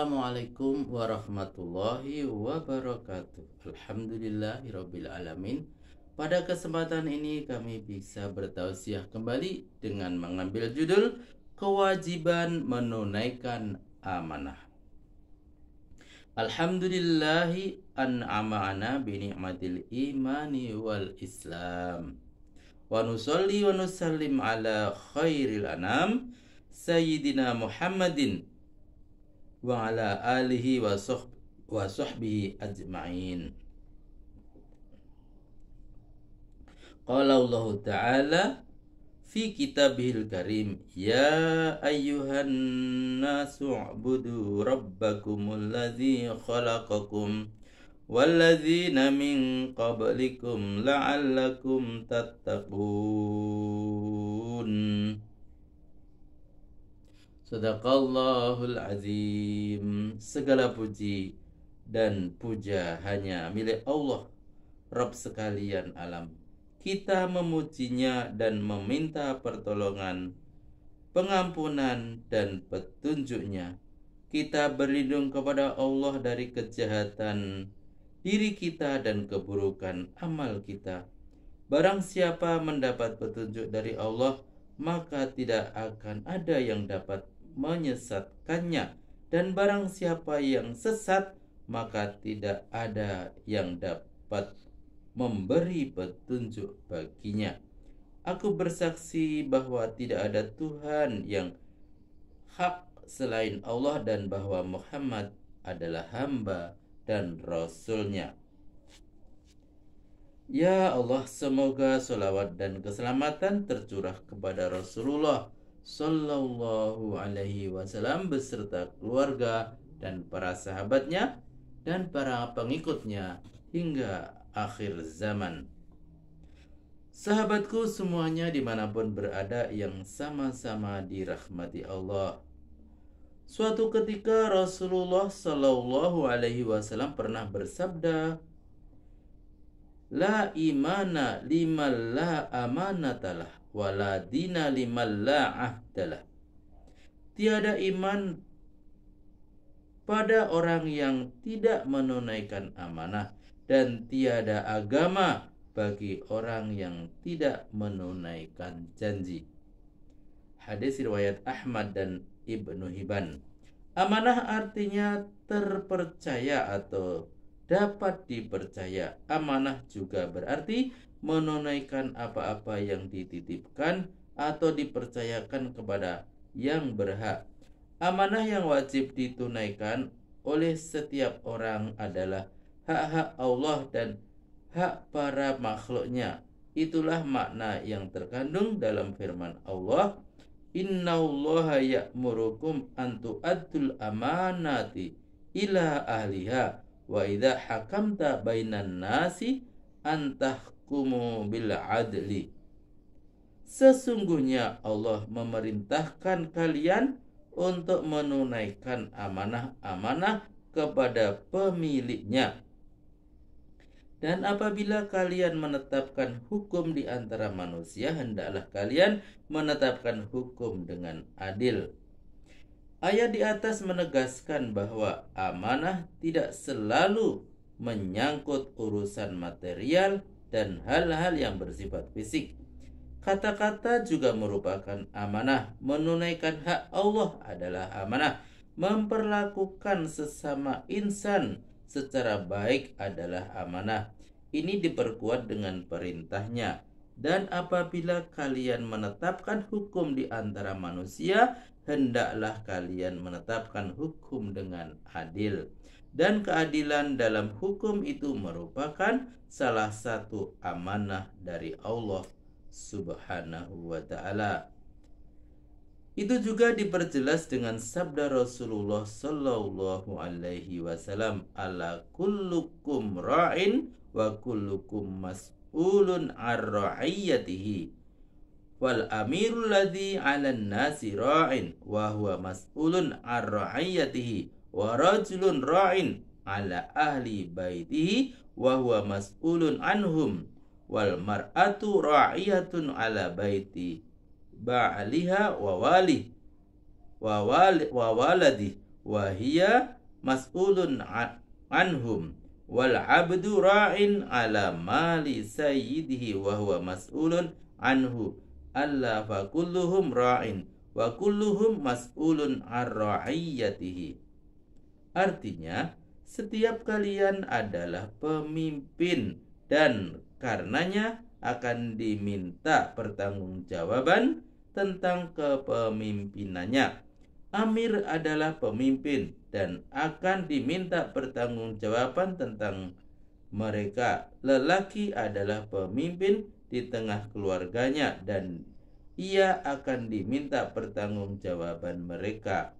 Assalamualaikum warahmatullahi wabarakatuh. Alhamdulillahirabbil alamin. Pada kesempatan ini kami bisa bertausiah kembali dengan mengambil judul kewajiban menunaikan amanah. Alhamdulillahi an'ama ana bi ni'matil imani wal islam. Wa nusalli wa nusallim ala khairil anam sayyidina Muhammadin wa ala alihi wa sahbihi ajma'in. Qala Allah Ta'ala fi kitabihil karim, ya ayyuhan nasu u'budu rabbakumul ladzi khalaqakum walladzina min qablikum la'allakum tattaqun. Sadaqallahul azim. Segala puji dan puja hanya milik Allah, Rabb sekalian alam. Kita memujinya dan meminta pertolongan, pengampunan dan petunjuknya. Kita berlindung kepada Allah dari kejahatan diri kita dan keburukan amal kita. Barang siapa mendapat petunjuk dari Allah, maka tidak akan ada yang dapat menyesatkannya, dan barang siapa yang sesat, maka tidak ada yang dapat memberi petunjuk baginya. Aku bersaksi bahwa tidak ada Tuhan yang hak selain Allah dan bahwa Muhammad adalah hamba dan Rasul-Nya. Ya Allah, semoga salawat dan keselamatan tercurah kepada Rasulullah Sallallahu alaihi wasallam beserta keluarga dan para sahabatnya dan para pengikutnya hingga akhir zaman. Sahabatku semuanya dimanapun berada yang sama-sama dirahmati Allah. Suatu ketika Rasulullah Sallallahu alaihi wasallam pernah bersabda, la imana liman la amanatalah wala dina liman la ahdalah. Tiada iman pada orang yang tidak menunaikan amanah, dan tiada agama bagi orang yang tidak menunaikan janji. Hadis riwayat Ahmad dan Ibnu Hibban. Amanah artinya terpercaya atau dapat dipercaya. Amanah juga berarti menunaikan apa-apa yang dititipkan atau dipercayakan kepada yang berhak. Amanah yang wajib ditunaikan oleh setiap orang adalah hak-hak Allah dan hak para makhluknya. Itulah makna yang terkandung dalam firman Allah, innallaha ya'murukum an tu'addul amanati ila ahliha wa idza hakamta bainan nasi an tahkumu bil adli. Sesungguhnya Allah memerintahkan kalian untuk menunaikan amanah-amanah kepada pemiliknya. Dan apabila kalian menetapkan hukum di antara manusia, hendaklah kalian menetapkan hukum dengan adil. Ayat di atas menegaskan bahwa amanah tidak selalu menyangkut urusan material dan hal-hal yang bersifat fisik. Kata-kata juga merupakan amanah. Menunaikan hak Allah adalah amanah. Memperlakukan sesama insan secara baik adalah amanah. Ini diperkuat dengan perintahnya. Dan apabila kalian menetapkan hukum di antara manusia, hendaklah kalian menetapkan hukum dengan adil. Dan keadilan dalam hukum itu merupakan salah satu amanah dari Allah Subhanahu wa ta'ala. Itu juga diperjelas dengan sabda Rasulullah Sallallahu alaihi wasallam, ala kullukum ra'in wa kullukum mas'ulun ar-ra'iyatihi wal amirul ladzi 'alan nasi ra'in wa huwa mas'ulun ar-ra'iyatihi wa rajulun ra'in 'ala ahli baitihi wa huwa mas'ulun anhum wal mar'atu ra'iyatun 'ala baiti ba'aliha wa waladi wa hiya mas'ulun anhum wal 'abdu ra'in 'ala mali sayyidihi wa huwa mas'ulun anhu alla fa kulluhum ra'in wa kulluhum mas'ulun 'an ra'iyatihi. Artinya, setiap kalian adalah pemimpin dan karenanya akan diminta pertanggungjawaban tentang kepemimpinannya. Amir adalah pemimpin dan akan diminta pertanggungjawaban tentang mereka. Lelaki adalah pemimpin di tengah keluarganya dan ia akan diminta pertanggungjawaban mereka.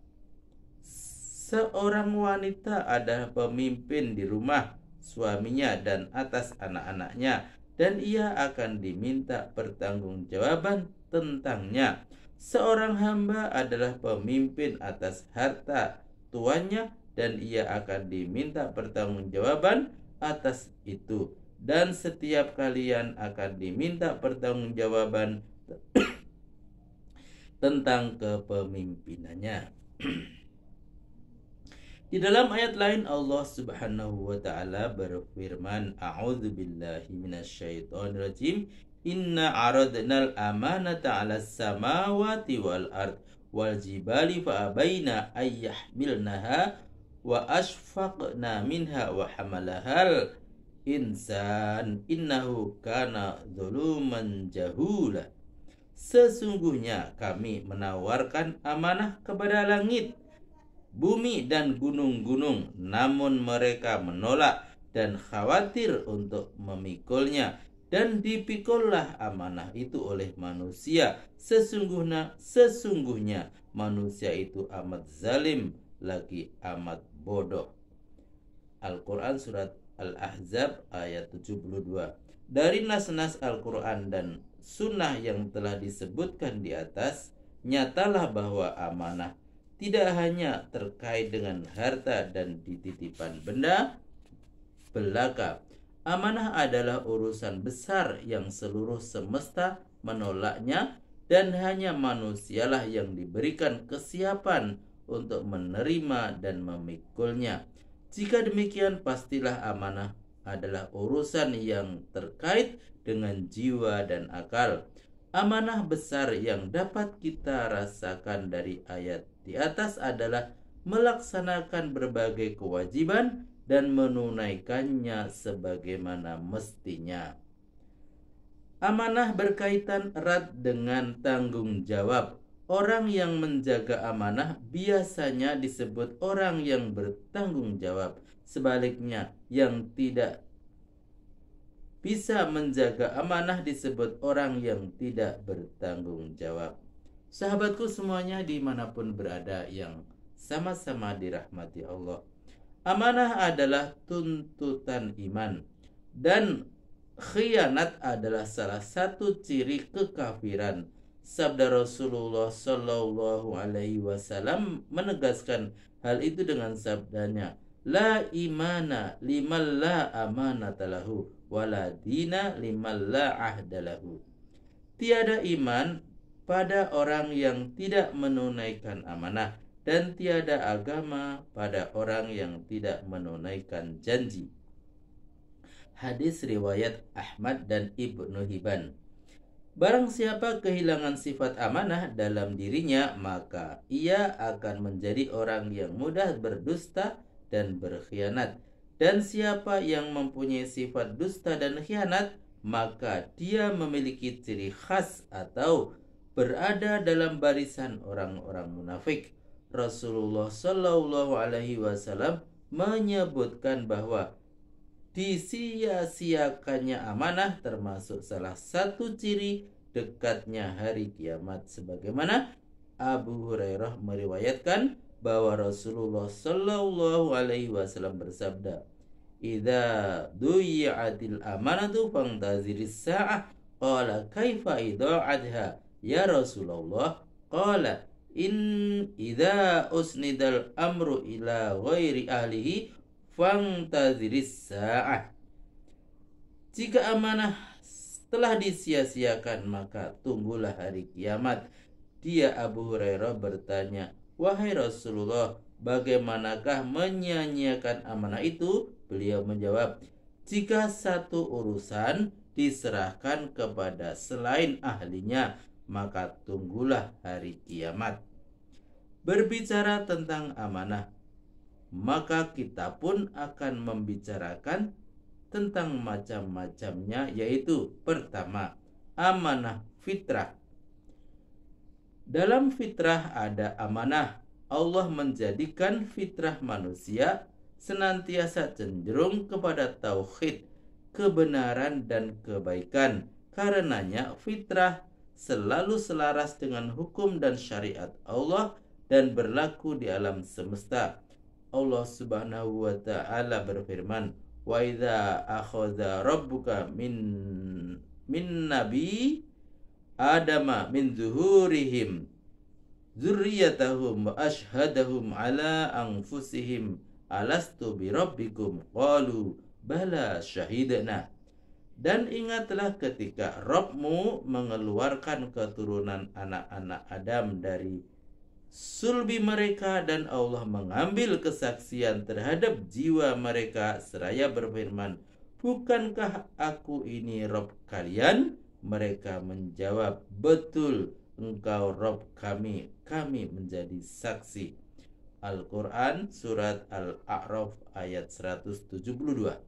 Seorang wanita adalah pemimpin di rumah suaminya dan atas anak-anaknya dan ia akan diminta pertanggungjawaban tentangnya. Seorang hamba adalah pemimpin atas harta tuannya dan ia akan diminta pertanggungjawaban atas itu. Dan setiap kalian akan diminta pertanggungjawaban tentang kepemimpinannya. Di dalam ayat lain Allah Subhanahu wa taala berfirman, A'udzubillahi minasyaitonirrajim. Inna aradnal amanata 'alas samawati wal ard wal jibali fa abaina ayyahmilnaha wa ashfaqna minha wa hamalahal insan innahu kana zaluman jahula. Sesungguhnya kami menawarkan amanah kepada langit, bumi dan gunung-gunung, namun mereka menolak dan khawatir untuk memikulnya. Dan dipikullah amanah itu oleh manusia. Sesungguhnya manusia itu amat zalim lagi amat bodoh. Al-Quran Surat Al-Ahzab ayat 72. Dari nas-nas Al-Quran dan sunnah yang telah disebutkan di atas, nyatalah bahwa amanah tidak hanya terkait dengan harta dan dititipan benda belaka. Amanah adalah urusan besar yang seluruh semesta menolaknya dan hanya manusialah yang diberikan kesiapan untuk menerima dan memikulnya. Jika demikian, pastilah amanah adalah urusan yang terkait dengan jiwa dan akal. Amanah besar yang dapat kita rasakan dari ayat di atas adalah melaksanakan berbagai kewajiban dan menunaikannya sebagaimana mestinya. Amanah berkaitan erat dengan tanggung jawab. Orang yang menjaga amanah biasanya disebut orang yang bertanggung jawab. Sebaliknya, yang tidak bisa menjaga amanah disebut orang yang tidak bertanggung jawab. Sahabatku semuanya dimanapun berada yang sama-sama dirahmati Allah, amanah adalah tuntutan iman dan khianat adalah salah satu ciri kekafiran. Sabda Rasulullah Shallallahu Alaihi Wasallam menegaskan hal itu dengan sabdanya, La imana liman la amanata lahu wala dina liman la ahda lahu. Tiada iman pada orang yang tidak menunaikan amanah dan tiada agama pada orang yang tidak menunaikan janji. Hadis riwayat Ahmad dan Ibnu Hibban. Barang siapa kehilangan sifat amanah dalam dirinya, maka ia akan menjadi orang yang mudah berdusta dan berkhianat. Dan siapa yang mempunyai sifat dusta dan khianat, maka dia memiliki ciri khas atau berada dalam barisan orang-orang munafik. Rasulullah Shallallahu Alaihi Wasallam menyebutkan bahwa disia-siakannya amanah termasuk salah satu ciri dekatnya hari kiamat, sebagaimana Abu Hurairah meriwayatkan bahwa Rasulullah Shallallahu Alaihi Wasallam bersabda, "Idza duyi'atil amanatu fangtaziris sa'ah." Qala kaifa idha'atha ya Rasulullah? Qala idza usnidal amru ila ghairi ahlihi fangtaziris sa'ah. Jika amanah telah disia-siakan, maka tunggulah hari kiamat. Dia Abu Hurairah bertanya, "Wahai Rasulullah, bagaimanakah menyia-nyiakan amanah itu? Beliau menjawab, jika satu urusan diserahkan kepada selain ahlinya, maka tunggulah hari kiamat. Berbicara tentang amanah, maka kita pun akan membicarakan tentang macam-macamnya, yaitu pertama, amanah fitrah. Dalam fitrah ada amanah. Allah menjadikan fitrah manusia senantiasa cenderung kepada tauhid, kebenaran dan kebaikan. Karenanya fitrah selalu selaras dengan hukum dan syariat Allah dan berlaku di alam semesta. Allah Subhanahu wa taala berfirman, "Wa idza akhadha rabbuka min nabi Adama min zuhurihim dzurriyyatahum wa ashhadahum ala anfusihim alastu birabbikum qalu bala syahidna." Dan ingatlah ketika Rabbmu mengeluarkan keturunan anak-anak Adam dari sulbi mereka dan Allah mengambil kesaksian terhadap jiwa mereka seraya berfirman, "Bukankah aku ini Rabb kalian?" Mereka menjawab, "Betul, engkau Rabb kami, kami menjadi saksi." Al-Quran Surat Al-A'raf ayat 172.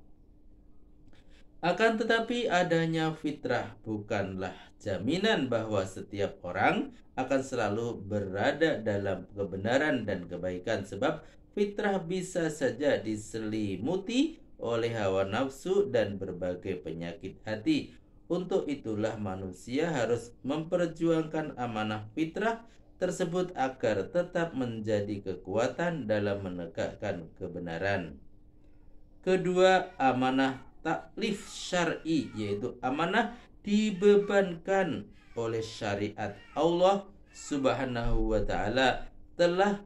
Akan tetapi adanya fitrah bukanlah jaminan bahwa setiap orang akan selalu berada dalam kebenaran dan kebaikan, sebab fitrah bisa saja diselimuti oleh hawa nafsu dan berbagai penyakit hati. Untuk itulah manusia harus memperjuangkan amanah fitrah tersebut agar tetap menjadi kekuatan dalam menegakkan kebenaran. Kedua, amanah taklif syar'i, yaitu amanah dibebankan oleh syariat. Allah Subhanahu wa taala telah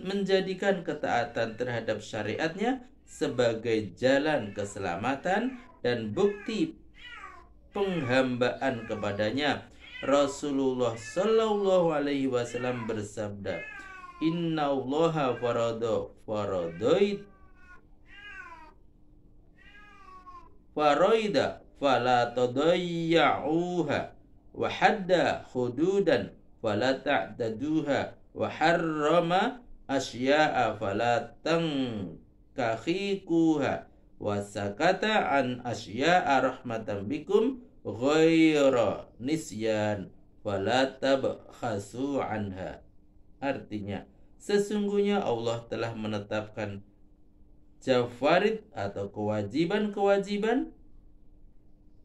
menjadikan ketaatan terhadap syariatnya sebagai jalan keselamatan dan bukti penghambaan kepadanya. Rasulullah Shallallahu Alaihi Wasallam bersabda, "Inna Allaha faraida fala tadayya'uha wa hadda hududan fala ta'taduha wa harrama asya'a fala tankahikuha wa sakata an asya'a rahmatan bikum ghaira nisyan fala tabkhasu anha." Artinya, sesungguhnya Allah telah menetapkan jafarid atau kewajiban-kewajiban,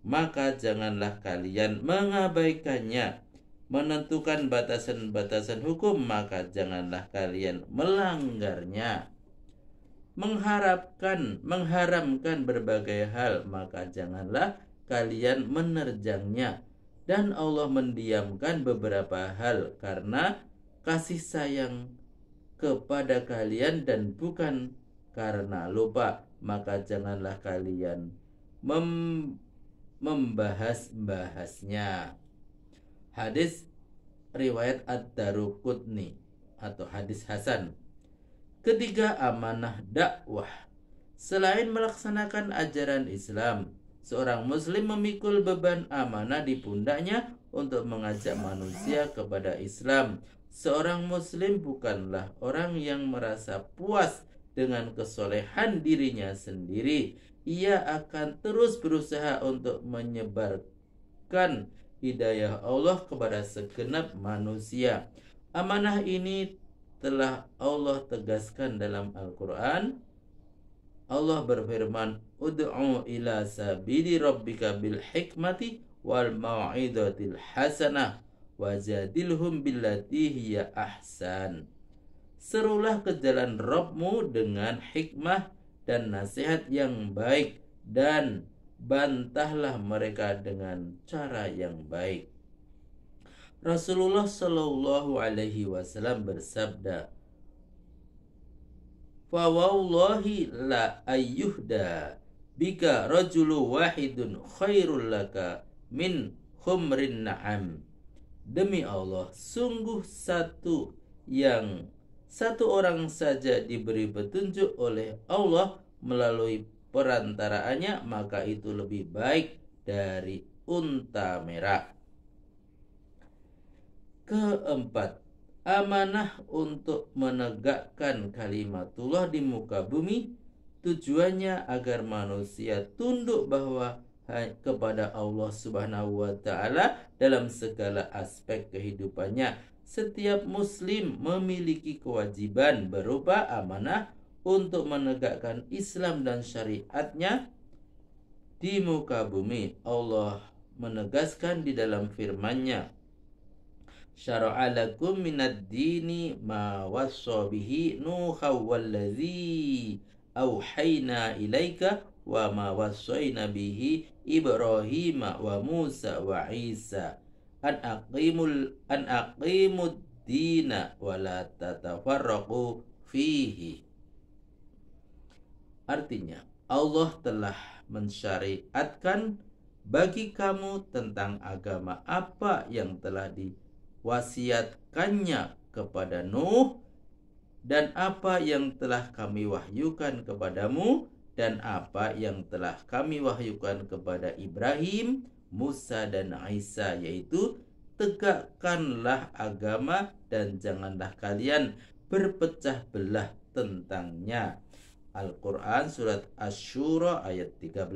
maka janganlah kalian mengabaikannya. Menentukan batasan-batasan hukum, maka janganlah kalian melanggarnya. Mengharamkan berbagai hal, maka janganlah kalian menerjangnya. Dan Allah mendiamkan beberapa hal karena kasih sayang kepada kalian dan bukan karena lupa, maka janganlah kalian membahas-bahasnya. Hadis riwayat Ad-Daruqutni atau hadis hasan. Ketiga, amanah dakwah. Selain melaksanakan ajaran Islam, seorang muslim memikul beban amanah di pundaknya untuk mengajak manusia kepada Islam. Seorang muslim bukanlah orang yang merasa puas dengan kesolehan dirinya sendiri. Ia akan terus berusaha untuk menyebarkan hidayah Allah kepada segenap manusia. Amanah ini telah Allah tegaskan dalam Al-Quran. Allah berfirman, "Ud'u ila sabili rabbika bil hikmati wal mau'izatil hasanah wajadilhum billati hiya ahsan." Serulah ke jalan Rabbmu dengan hikmah dan nasihat yang baik, dan bantahlah mereka dengan cara yang baik. Rasulullah Shallallahu Alaihi Wasallam bersabda, "Fa wallahi la ayyuhda bika rajulu wahidun khairul laka min khumrin na'am." Demi Allah, sungguh satu yang satu orang saja diberi petunjuk oleh Allah melalui perantaraannya, maka itu lebih baik dari unta merah. Keempat, amanah untuk menegakkan kalimatullah di muka bumi, tujuannya agar manusia tunduk bahwa kepada Allah Subhanahu wa taala dalam segala aspek kehidupannya. Setiap muslim memiliki kewajiban berupa amanah untuk menegakkan Islam dan syariatnya di muka bumi. Allah menegaskan di dalam firman-Nya, syara'a lakum minad dini ma wassa bihi nuha wallazi auhayna ilaika wa ma wassayna bihi Ibrahim wa Musa wa Isa an aqimud dina wa la tatafarraqu fihi. Artinya, Allah telah mensyariatkan bagi kamu tentang agama apa yang telah diwasiatkannya kepada Nuh, dan apa yang telah kami wahyukan kepadamu, dan apa yang telah kami wahyukan kepada Ibrahim, Musa, dan Isa, yaitu tegakkanlah agama dan janganlah kalian berpecah belah tentangnya. Al-Quran Surat Asy-Syura ayat 13.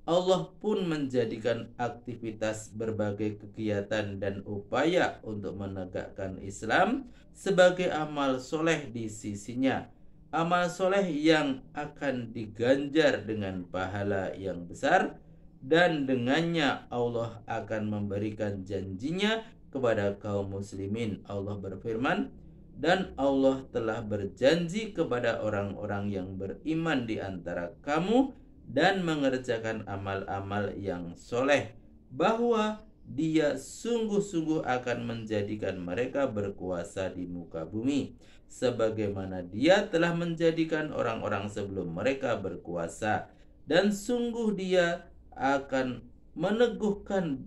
Allah pun menjadikan aktivitas berbagai kegiatan dan upaya untuk menegakkan Islam sebagai amal soleh di sisinya. Amal soleh yang akan diganjar dengan pahala yang besar, dan dengannya Allah akan memberikan janjinya kepada kaum muslimin. Allah berfirman, dan Allah telah berjanji kepada orang-orang yang beriman di antara kamu dan mengerjakan amal-amal yang soleh, bahwa Dia sungguh-sungguh akan menjadikan mereka berkuasa di muka bumi, sebagaimana Dia telah menjadikan orang-orang sebelum mereka berkuasa. Dan sungguh Dia akan meneguhkan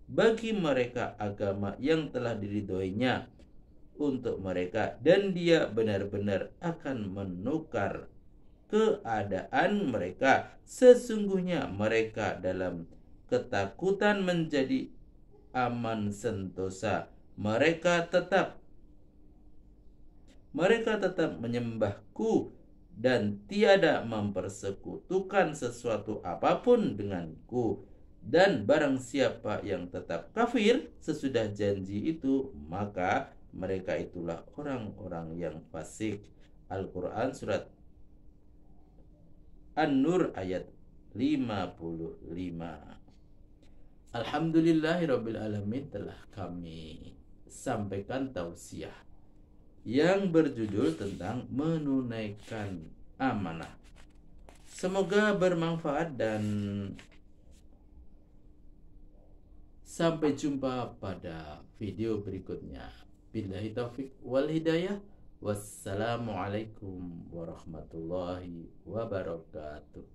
bagi mereka agama yang telah diridhoinya untuk mereka, dan Dia benar-benar akan menukar keadaan mereka. Sesungguhnya mereka dalam ketakutan menjadi aman sentosa. Mereka tetap menyembahku dan tiada mempersekutukan sesuatu apapun denganku. Dan barang siapa yang tetap kafir sesudah janji itu, maka mereka itulah orang-orang yang fasik. Al-Quran Surat An-Nur ayat 55. Alhamdulillahirabbil alamin, telah kami sampaikan tausiah yang berjudul tentang menunaikan amanah. Semoga bermanfaat dan sampai jumpa pada video berikutnya. Billahi taufik wal hidayah. Wassalamualaikum warahmatullahi wabarakatuh.